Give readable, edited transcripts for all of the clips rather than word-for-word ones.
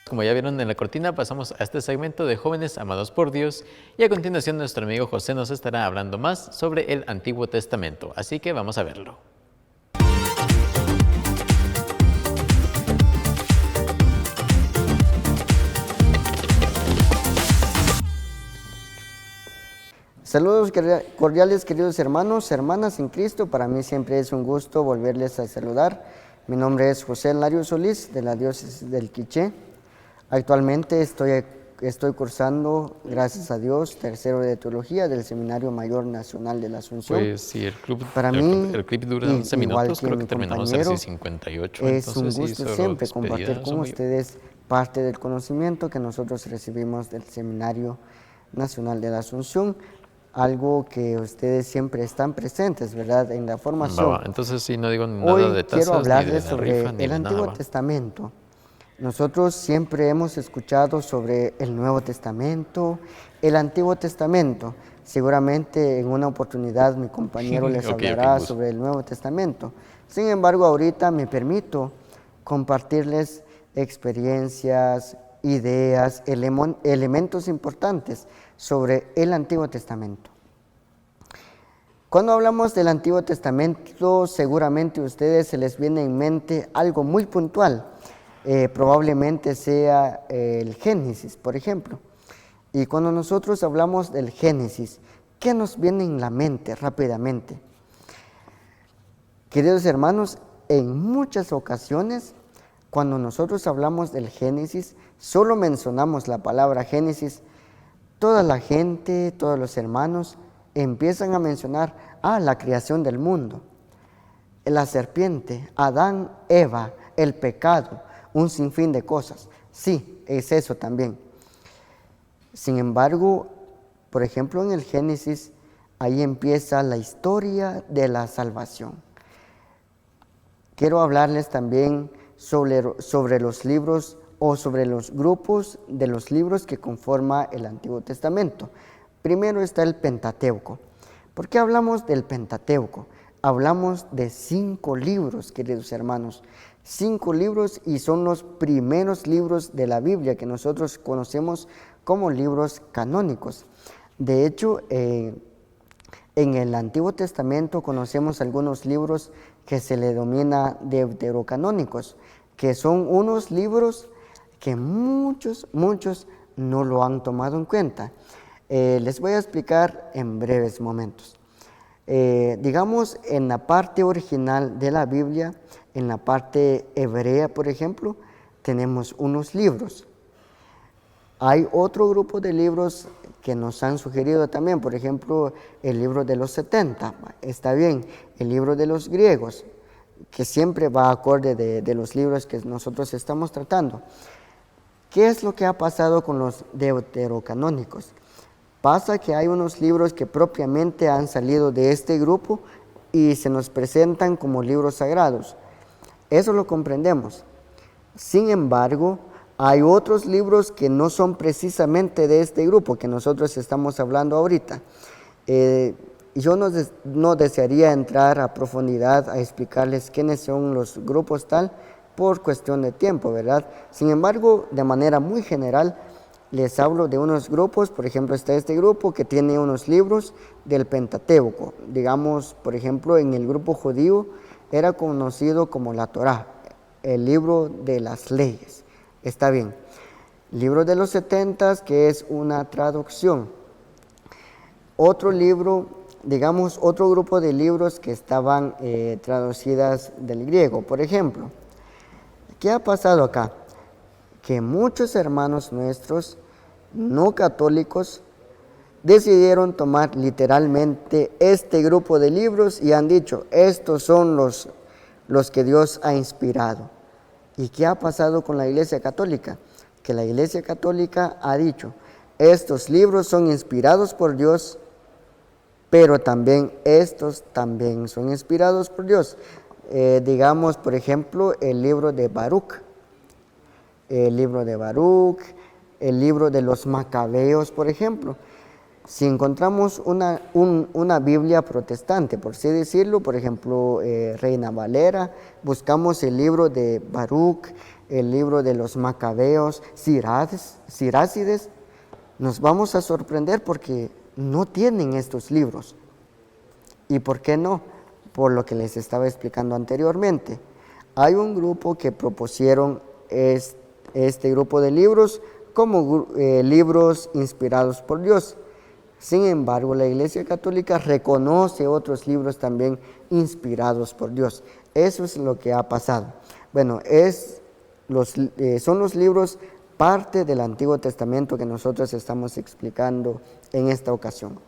Como ya vieron en la cortina, pasamos a este segmento de Jóvenes Amados por Dios y a continuación nuestro amigo José nos estará hablando más sobre el Antiguo Testamento, así que vamos a verlo. Saludos cordiales, queridos hermanos, hermanas en Cristo. Para mí siempre es un gusto volverles a saludar. Mi nombre es José Lario Solís, de la diócesis del Quiché. Actualmente estoy cursando, gracias a Dios, tercero de teología del Seminario Mayor Nacional de la Asunción. Pues sí, el clip dura 11 minutos, creo que terminamos a las 58. Es un gusto siempre compartir con ustedes parte del conocimiento que nosotros recibimos del Seminario Nacional de la Asunción. Algo que ustedes siempre están presentes, ¿verdad?, en la formación. Entonces sí, no digo nada de tasas. Hoy quiero hablarles sobre rifa, el Antiguo Testamento. Nosotros siempre hemos escuchado sobre el Nuevo Testamento, el Antiguo Testamento. Seguramente en una oportunidad mi compañero les hablará sobre el Nuevo Testamento. Sin embargo, ahorita me permito compartirles experiencias, ideas, elementos importantes sobre el Antiguo Testamento. Cuando hablamos del Antiguo Testamento, seguramente a ustedes se les viene en mente algo muy puntual. Probablemente sea el Génesis, por ejemplo. Y cuando nosotros hablamos del Génesis, ¿qué nos viene en la mente rápidamente? Queridos hermanos, en muchas ocasiones, cuando nosotros hablamos del Génesis, solo mencionamos la palabra Génesis, toda la gente, todos los hermanos empiezan a mencionar la creación del mundo, la serpiente, Adán, Eva, el pecado, un sinfín de cosas. Sí, es eso también. Sin embargo, por ejemplo, en el Génesis, ahí empieza la historia de la salvación. Quiero hablarles también sobre los libros o sobre los grupos de los libros que conforman el Antiguo Testamento. Primero está el Pentateuco. ¿Por qué hablamos del Pentateuco? Hablamos de 5 libros, queridos hermanos. 5 libros, y son los primeros libros de la Biblia que nosotros conocemos como libros canónicos. De hecho, en el Antiguo Testamento conocemos algunos libros que se le denomina deuterocanónicos, que son unos libros que muchos no lo han tomado en cuenta. Les voy a explicar en breves momentos. Digamos, en la parte original de la Biblia, en la parte hebrea, por ejemplo, tenemos unos libros. Hay otro grupo de libros que nos han sugerido también, por ejemplo, el libro de los 70, está bien, el libro de los griegos, que siempre va acorde de los libros que nosotros estamos tratando. ¿Qué es lo que ha pasado con los deuterocanónicos? Pasa que hay unos libros que propiamente han salido de este grupo y se nos presentan como libros sagrados. Eso lo comprendemos. Sin embargo, hay otros libros que no son precisamente de este grupo que nosotros estamos hablando ahorita. Yo no desearía entrar a profundidad a explicarles quiénes son los grupos tal por cuestión de tiempo, ¿verdad? Sin embargo, de manera muy general, les hablo de unos grupos. Por ejemplo, está este grupo que tiene unos libros del Pentateuco. Digamos, por ejemplo, en el grupo judío era conocido como la Torá, el libro de las leyes. Está bien. Libro de los 70, que es una traducción. Otro libro, digamos, otro grupo de libros que estaban traducidas del griego. Por ejemplo, ¿qué ha pasado acá? Que muchos hermanos nuestros no católicos decidieron tomar literalmente este grupo de libros y han dicho, estos son los que Dios ha inspirado. ¿Y qué ha pasado con la Iglesia Católica? Que la Iglesia Católica ha dicho, estos libros son inspirados por Dios, pero también estos también son inspirados por Dios. Digamos, por ejemplo, el libro de Baruch, el libro de los Macabeos, por ejemplo. Si encontramos una Biblia protestante, por así decirlo, por ejemplo, Reina Valera, buscamos el libro de Baruch, el libro de los Macabeos, Sirácides, nos vamos a sorprender porque no tienen estos libros. ¿Y por qué no? Por lo que les estaba explicando anteriormente. Hay un grupo que propusieron este grupo de libros como libros inspirados por Dios. Sin embargo, la Iglesia Católica reconoce otros libros también inspirados por Dios. Eso es lo que ha pasado. Bueno, son los libros parte del Antiguo Testamento que nosotros estamos explicando en esta ocasión.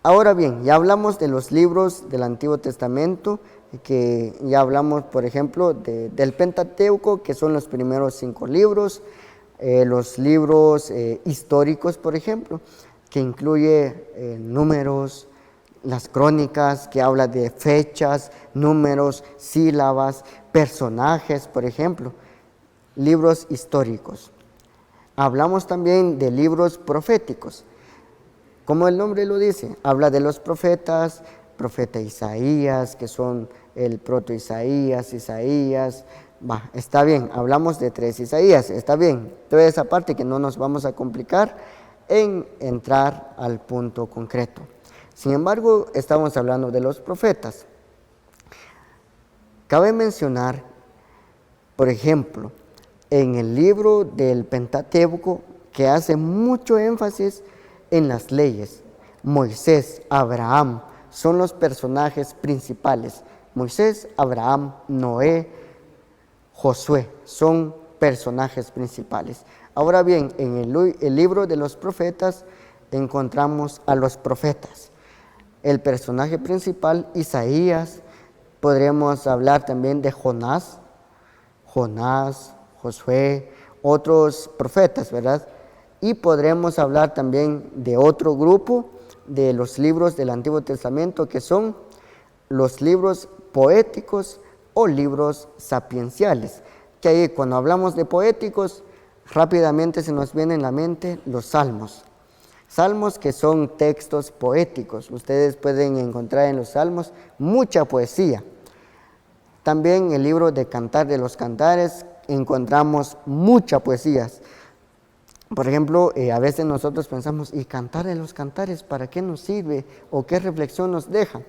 Ahora bien, ya hablamos de los libros del Antiguo Testamento, que ya hablamos, por ejemplo, del Pentateuco, que son los primeros 5 libros, los libros históricos, por ejemplo, que incluye números, las crónicas, que habla de fechas, números, sílabas, personajes, por ejemplo, libros históricos. Hablamos también de libros proféticos. Como el nombre lo dice, habla de los profetas, profeta Isaías, que son el proto Isaías, está bien, hablamos de 3 Isaías, está bien, toda esa parte que no nos vamos a complicar en entrar al punto concreto. Sin embargo, estamos hablando de los profetas. Cabe mencionar, por ejemplo, en el libro del Pentateuco, que hace mucho énfasis en las leyes. Moisés, Abraham, son los personajes principales. Moisés, Abraham, Noé, Josué, son personajes principales. Ahora bien, en el libro de los profetas encontramos a los profetas. El personaje principal, Isaías, podríamos hablar también de Jonás, Josué, otros profetas, ¿verdad? Y podremos hablar también de otro grupo de los libros del Antiguo Testamento, que son los libros poéticos o libros sapienciales. Que ahí cuando hablamos de poéticos, rápidamente se nos viene en la mente los salmos. Salmos que son textos poéticos. Ustedes pueden encontrar en los salmos mucha poesía. También el libro de Cantar de los Cantares encontramos mucha poesía. Por ejemplo, a veces nosotros pensamos, ¿y Cantar de los Cantares para qué nos sirve o qué reflexión nos deja?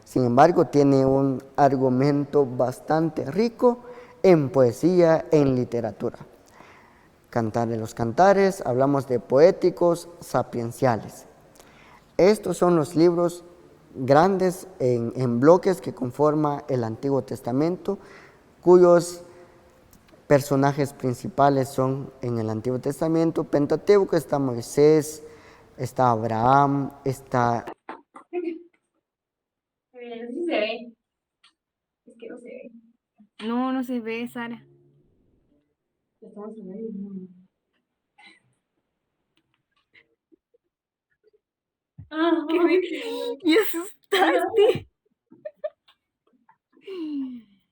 Sin embargo, tiene un argumento bastante rico en poesía, en literatura. Cantar de los Cantares, hablamos de poéticos, sapienciales. Estos son los libros grandes en bloques que conforman el Antiguo Testamento, cuyos personajes principales son en el Antiguo Testamento. Pentateuco está Moisés, está Abraham, está... No sé si se ve. Es que no se ve. No, no se ve, Sara. Estamos en el mismo. ¿Qué me asustaste?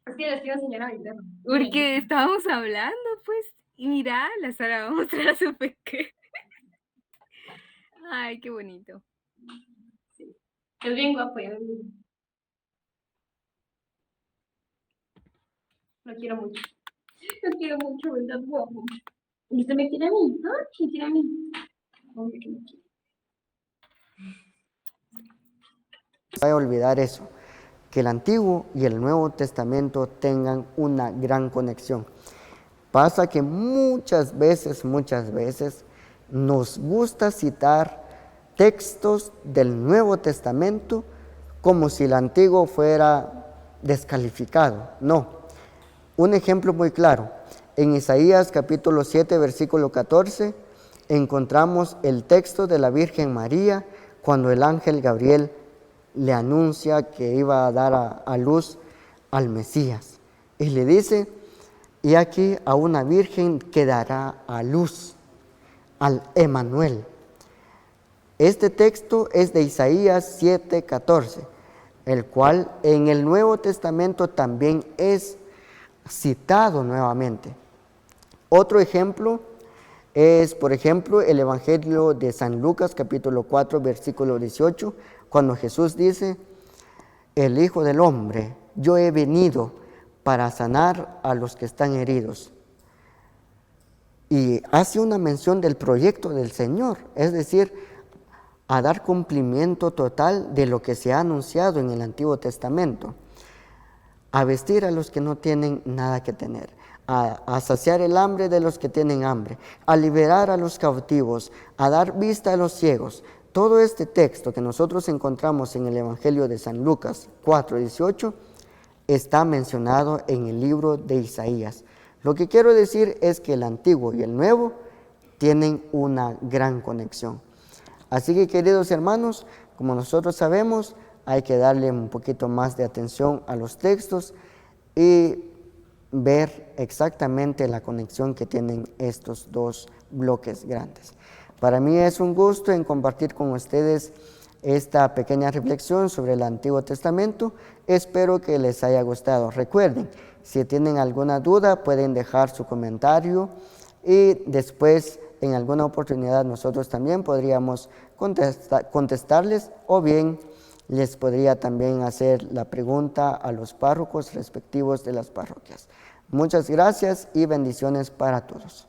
Es que les quiero enseñar a video. Porque estábamos hablando, pues. Y mira, la Sara va a mostrar a su pequeño. Ay, qué bonito. Es bien guapo, ya. Lo quiero mucho. Lo quiero mucho, ¿verdad? Guapo. ¿Y usted me quiere a mí? ¿No? ¿Me quiere a mí? Obvio que me quiere. Voy a olvidar eso, que el Antiguo y el Nuevo Testamento tengan una gran conexión. Pasa que muchas veces nos gusta citar textos del Nuevo Testamento como si el Antiguo fuera descalificado. No. Un ejemplo muy claro, en Isaías capítulo 7, versículo 14, encontramos el texto de la Virgen María cuando el ángel Gabriel le anuncia que iba a dar a luz al Mesías. Y le dice, y aquí a una virgen que dará a luz, al Emanuel. Este texto es de Isaías 7:14, el cual en el Nuevo Testamento también es citado nuevamente. Otro ejemplo es, por ejemplo, el Evangelio de San Lucas, capítulo 4, versículo 18, cuando Jesús dice: el Hijo del Hombre, yo he venido para sanar a los que están heridos. Y hace una mención del proyecto del Señor, es decir, a dar cumplimiento total de lo que se ha anunciado en el Antiguo Testamento, a vestir a los que no tienen nada que tener, a saciar el hambre de los que tienen hambre, a liberar a los cautivos, a dar vista a los ciegos. Todo este texto que nosotros encontramos en el Evangelio de San Lucas 4:18 está mencionado en el libro de Isaías. Lo que quiero decir es que el Antiguo y el Nuevo tienen una gran conexión. Así que, queridos hermanos, como nosotros sabemos, hay que darle un poquito más de atención a los textos y ver exactamente la conexión que tienen estos dos bloques grandes. Para mí es un gusto en compartir con ustedes esta pequeña reflexión sobre el Antiguo Testamento. Espero que les haya gustado. Recuerden, si tienen alguna duda pueden dejar su comentario y después en alguna oportunidad nosotros también podríamos contestarles, o bien les podría también hacer la pregunta a los párrocos respectivos de las parroquias. Muchas gracias y bendiciones para todos.